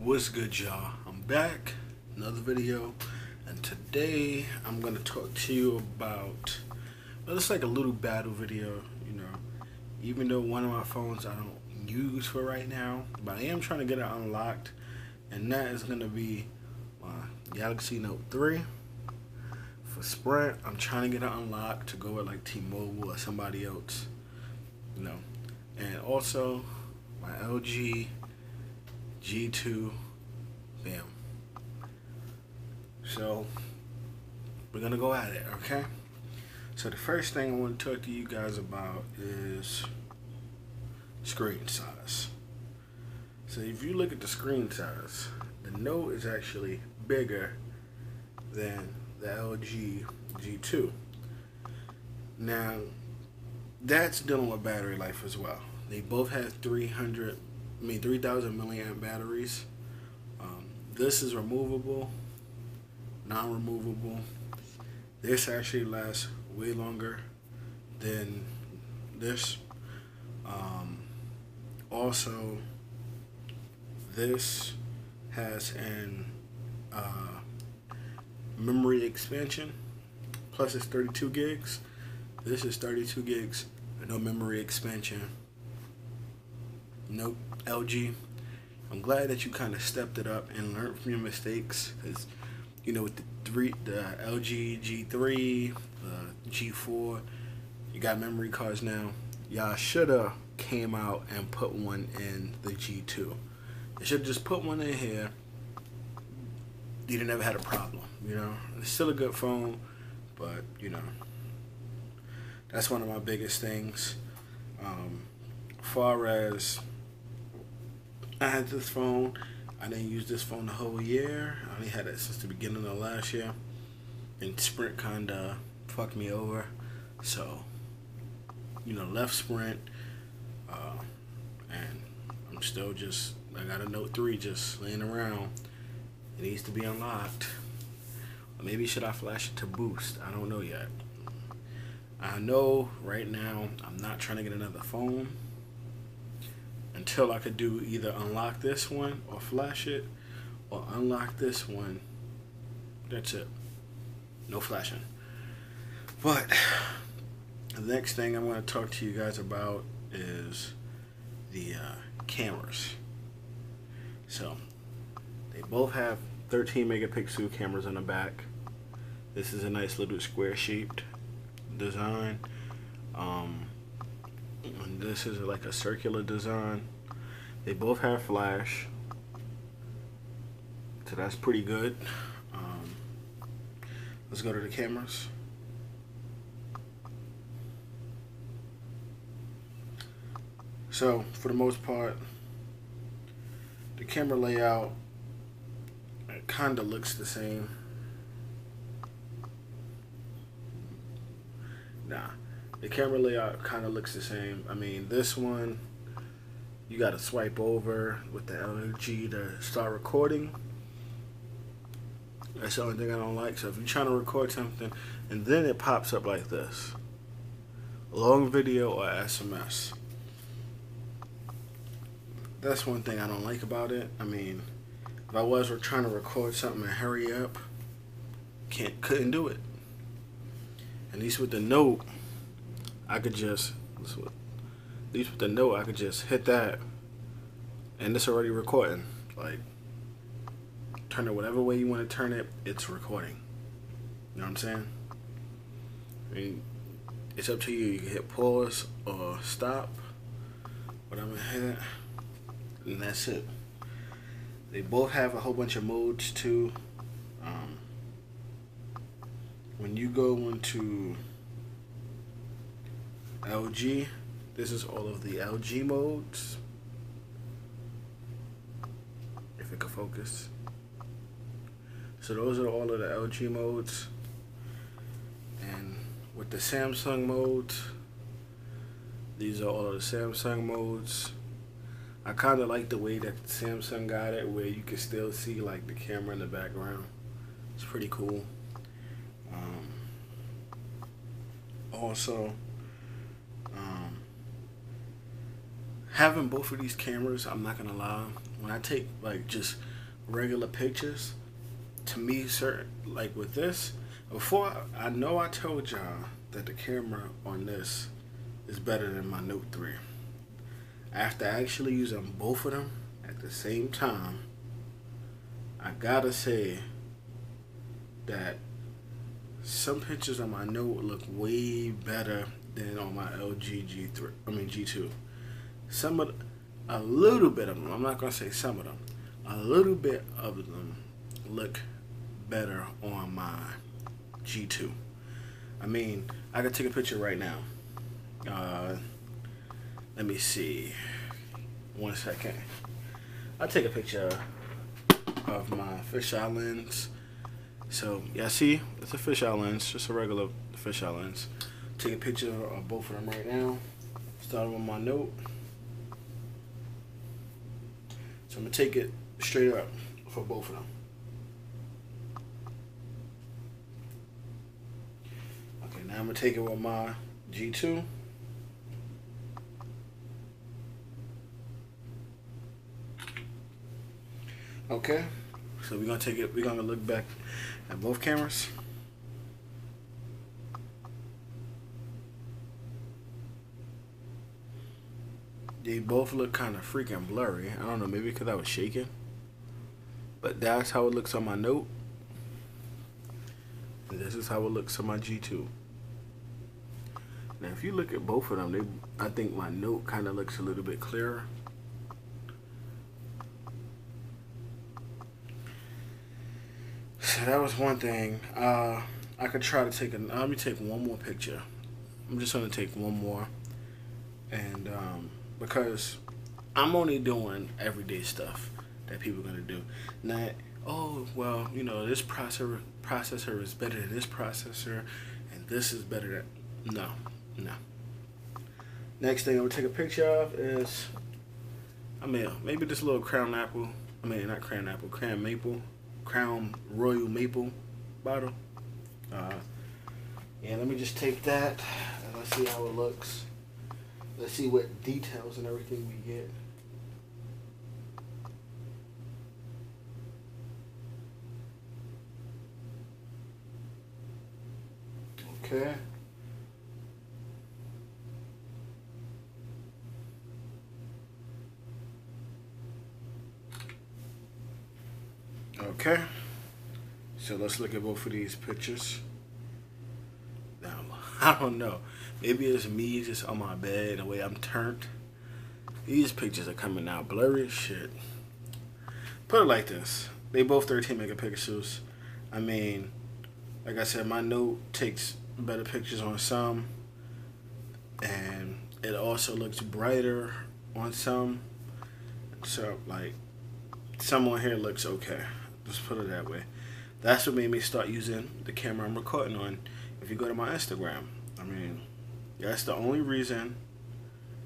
What's good, y'all? I'm back, another video, and today I'm gonna talk to you about, well, it's like a little battle video, even though one of my phones I don't use for right now, but I am trying to get it unlocked, and that is gonna be my Galaxy Note 3 for Sprint. I'm trying to get it unlocked to go with like T-Mobile or somebody else, and also my LG G2. Bam. So we're gonna go at it, okay? So the first thing I want to talk to you guys about is screen size. So if you look at the screen size, the Note is actually bigger than the LG G2. Now that's dealing with battery life as well. They both have 3,000 milliamp batteries. This is removable, non-removable. This actually lasts way longer than this. Also, this has an memory expansion. Plus, it's 32 gigs. This is 32 gigs, no memory expansion. Nope, LG. I'm glad that you kind of stepped it up and learned from your mistakes, because with the LG G3, the G4, you got memory cards now. Y'all shoulda came out and put one in the G2. You should just put one in here. You'd have never had a problem. It's still a good phone, but that's one of my biggest things. Far as I had this phone, I didn't use this phone the whole year. I only had it since the beginning of last year, and Sprint kinda fucked me over. So, left Sprint, and I'm still I got a Note 3 just laying around. It needs to be unlocked. Or maybe should I flash it to boost? I don't know yet. I know right now I'm not trying to get another phone until I could do either unlock this one or flash it, or unlock this one. That's it. No flashing. But the next thing I'm going to talk to you guys about is the cameras. So they both have 13 megapixel cameras on the back. This is a nice little square shaped design. And this is like a circular design. They both have flash, so that's pretty good. Let's go to the cameras. So for the most part, the camera layout, it kind of looks the same. The camera layout kind of looks the same. I mean, this one, you got to swipe over with the LG to start recording. That's the only thing I don't like. So if you're trying to record something and then it pops up like this, long video or SMS, that's one thing I don't like about it. I mean, if I was trying to record something and hurry up, couldn't do it. At least with the Note, I could just hit that, and it's already recording. Like, turn it whatever way you want to turn it, it's recording. You know what I'm saying? I mean, it's up to you. You can hit pause or stop, but I'm gonna hit it, and that's it. They both have a whole bunch of modes too. When you go into LG, this is all of the LG modes. If it could focus. So those are all of the LG modes. And with the Samsung modes, these are all of the Samsung modes. I kind of like the way that Samsung got it, where you can still see like the camera in the background. It's pretty cool. Also, having both of these cameras, I'm not gonna lie, when I take like just regular pictures, to me, certain like with this, before I know I told y'all that the camera on this is better than my Note 3. After actually using both of them at the same time, I gotta say that some pictures on my Note look way better than on my LG G3. I mean G2. Some of a little bit of them. I'm not gonna say some of them. A little bit of them look better on my G2. I mean, I could take a picture right now. Let me see. 1 second. I'll take a picture of my fisheye lens. So, yeah, see? It's a fisheye lens. Just a regular fisheye lens. Take a picture of both of them right now. Starting with my Note. So, I'm going to take it straight up for both of them. Okay, now I'm going to take it with my G2. Okay, so we're going to take it, we're going to look back at both cameras. They both look kind of freaking blurry. I don't know, maybe because I was shaking. But that's how it looks on my Note. And this is how it looks on my G2. Now, if you look at both of them, I think my Note kind of looks a little bit clearer. So that was one thing. I could try to take let me take one more picture. I'm just gonna take one more, and because I'm only doing everyday stuff that people are gonna do. Not, oh well, you know, this processor is better than this processor, and this is better than. No. Next thing I'm gonna take a picture of is, maybe this little Crown Royal Maple bottle. Yeah, let me just take that and let's see how it looks. Let's see what details and everything we get. Okay. Okay. So let's look at both of these pictures. Now, I don't know. Maybe it's me just on my bed, the way I'm turned. These pictures are coming out blurry as shit. Put it like this. They both 13 megapixels. I mean, like I said, my Note takes better pictures on some. And it also looks brighter on some. So, like, some on here looks okay. Just put it that way. That's what made me start using the camera I'm recording on. If you go to my Instagram, I mean, that's the only reason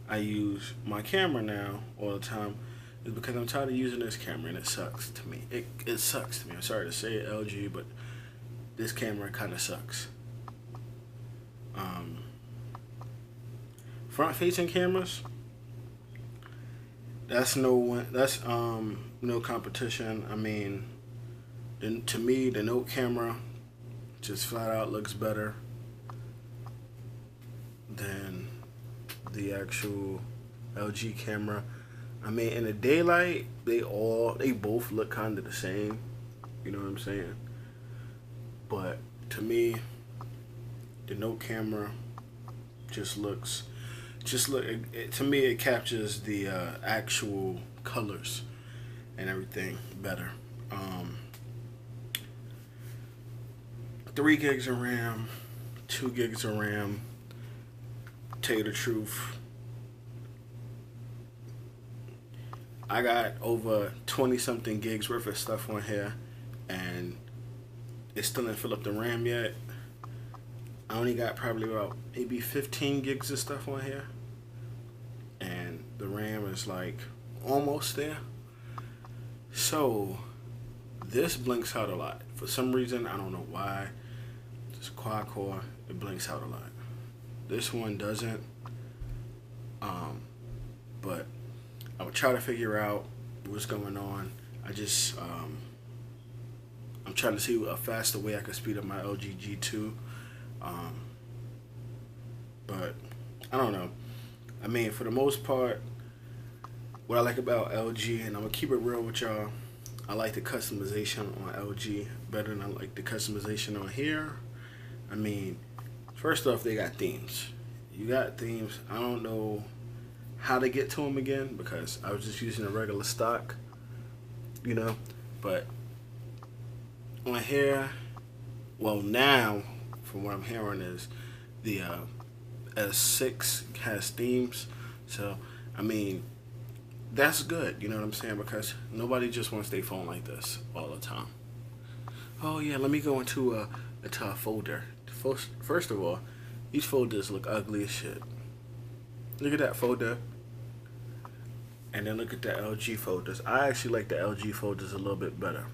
I use my camera now all the time, is because I'm tired of using this camera and it sucks to me. It sucks to me. I'm sorry to say it, LG, but this camera kind of sucks. Front-facing cameras, that's no competition. I mean, to me, the Note camera just flat out looks better than the actual LG camera. I mean, in the daylight, they both look kind of the same. You know what I'm saying? But to me, the Note camera to me, it captures the actual colors and everything better. 3 gigs of RAM, 2 gigs of RAM. Tell you the truth, I got over 20 something gigs worth of stuff on here, and it still didn't fill up the RAM yet. I only got probably about maybe 15 gigs of stuff on here, and the RAM is like almost there. So this blinks out a lot. For some reason, I don't know why. This quad core, it blinks out a lot. This one doesn't. But I would try to figure out what's going on. I just I'm trying to see a faster way I can speed up my LG G2. Um, but I don't know. I mean, for the most part, what I like about LG, and I'm gonna keep it real with y'all, I like the customization on LG better than I like the customization on here. I mean, first off, they got themes. You got themes. I don't know how to get to them again because I was just using a regular stock, you know. But on here, well, now from what I'm hearing is the S6 has themes. So I mean, that's good. You know what I'm saying? Because nobody just wants their phone like this all the time. Oh yeah, let me go into a folder. First of all, these folders look ugly as shit. Look at that folder. And then look at the LG folders. I actually like the LG folders a little bit better.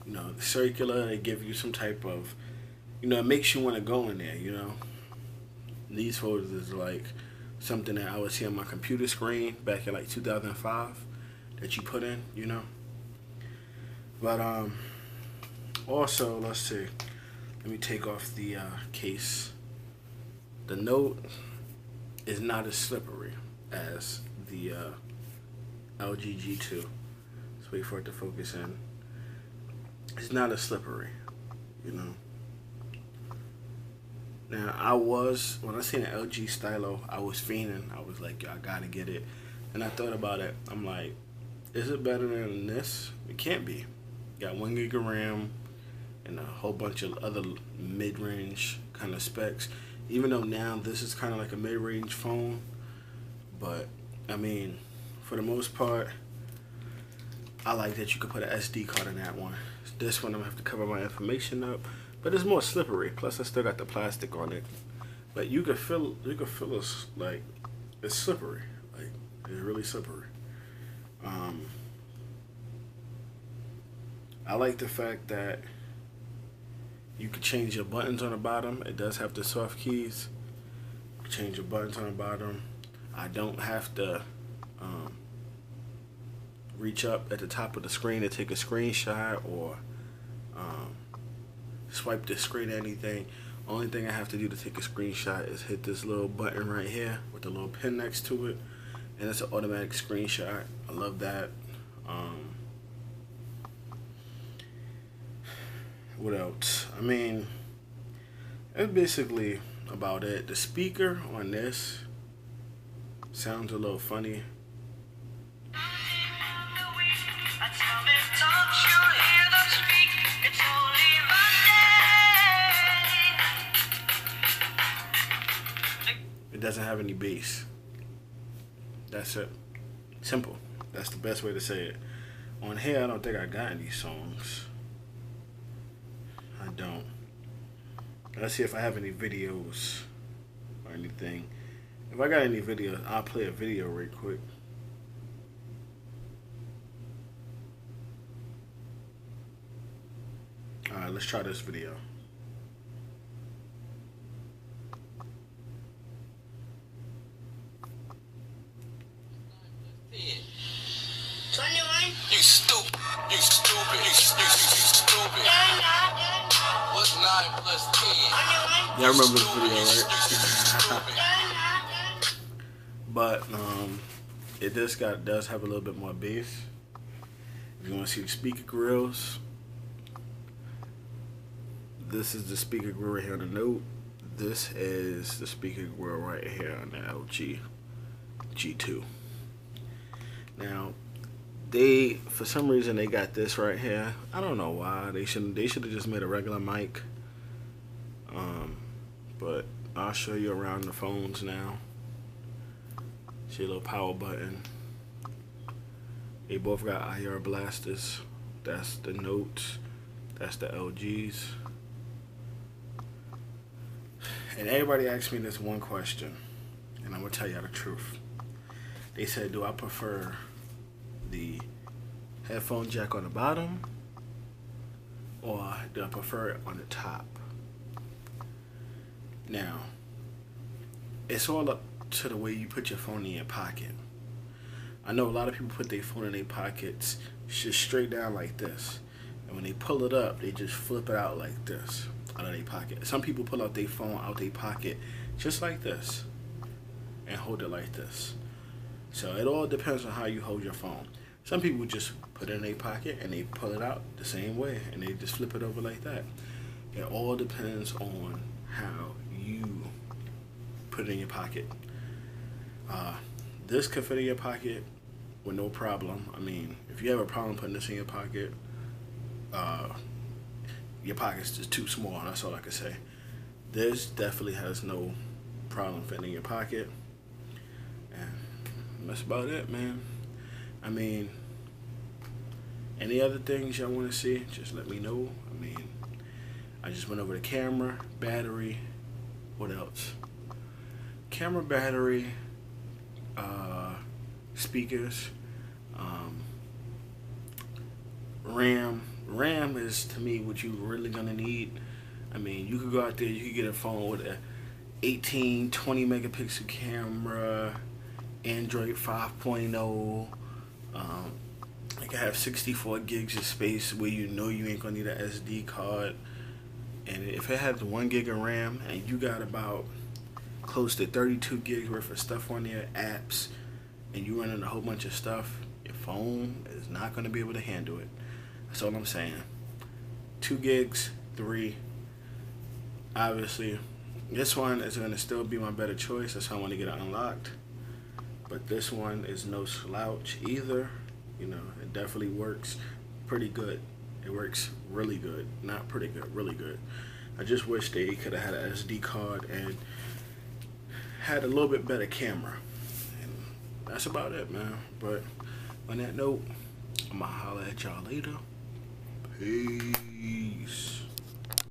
You know, the circular, they give you some type of, you know, it makes you want to go in there, you know. These folders is like something that I would see on my computer screen back in like 2005 that you put in, you know. But also, let's see. Let me take off the case. The Note is not as slippery as the LG G2. Let's wait for it to focus in. It's not as slippery, you know. Now, when I seen an LG Stylo, I was fiending. I was like, yo, I gotta get it. And I thought about it. I'm like, is it better than this? It can't be. Got 1 gig of RAM and a whole bunch of other mid-range kind of specs. Even though now this is kind of like a mid-range phone, but I mean, for the most part, I like that you could put an SD card in that one. This one I'm gonna have to cover my information up, but it's more slippery. Plus, I still got the plastic on it, but you could feel it's like it's slippery, like it's really slippery. I like the fact that you can change your buttons on the bottom. It does have the soft keys. You can change your buttons on the bottom. I don't have to reach up at the top of the screen to take a screenshot or swipe the screen or anything. Only thing I have to do to take a screenshot is hit this little button right here with the little pin next to it, and it's an automatic screenshot. I love that. What else? I mean, that's basically about it. The speaker on this sounds a little funny. It doesn't have any bass. That's it. Simple. That's the best way to say it. On here, I don't think I got any songs. I don't. Let's see if I have any videos or anything. If I got any videos, I'll play a video right quick. Alright, let's try this video. You stupid. You stupid. You stupid. What's 9 plus 10? Y'all remember this video, right? But it does have a little bit more bass. If you want to see the speaker grills, this is the speaker grill right here on the Note. This is the speaker grill right here on the LG G2. Now, for some reason they got this right here. I don't know why. They should have just made a regular mic. But I'll show you around the phones now. See a little power button. They both got IR blasters. That's the Notes. That's the LGs. And everybody asked me this one question, and I'm gonna tell y'all the truth. They said, do I prefer the headphone jack on the bottom, or do I prefer it on the top? Now, it's all up to the way you put your phone in your pocket. I know a lot of people put their phone in their pockets just straight down like this. And when they pull it up, they just flip it out like this out of their pocket. Some people pull out their phone out their pocket just like this and hold it like this. So it all depends on how you hold your phone. Some people just put it in their pocket and they pull it out the same way and they just flip it over like that. It all depends on how you put it in your pocket. This could fit in your pocket with no problem. I mean, if you have a problem putting this in your pocket, your pocket's just too small. That's all I can say. This definitely has no problem fitting in your pocket. And that's about it, man. I mean, any other things y'all want to see, just let me know. I mean, I just went over the camera, battery, what else? Camera, battery, speakers, RAM. RAM is, to me, what you really gonna need. I mean, you could go out there, you could get a phone with a 18, 20 megapixel camera, Android 5.0. It can have 64 gigs of space where you know you ain't gonna need an SD card. And if it has 1 gig of RAM and you got about close to 32 gigs worth of stuff on there, apps, and you running a whole bunch of stuff, your phone is not gonna be able to handle it. That's all I'm saying. 2 gigs, 3. Obviously, this one is gonna still be my better choice. That's how I want to get it unlocked. But this one is no slouch either. You know, it definitely works pretty good. It works really good. Not pretty good, really good. I just wish they could have had an SD card and had a little bit better camera. And that's about it, man. But on that note, I'm gonna holler at y'all later. Peace.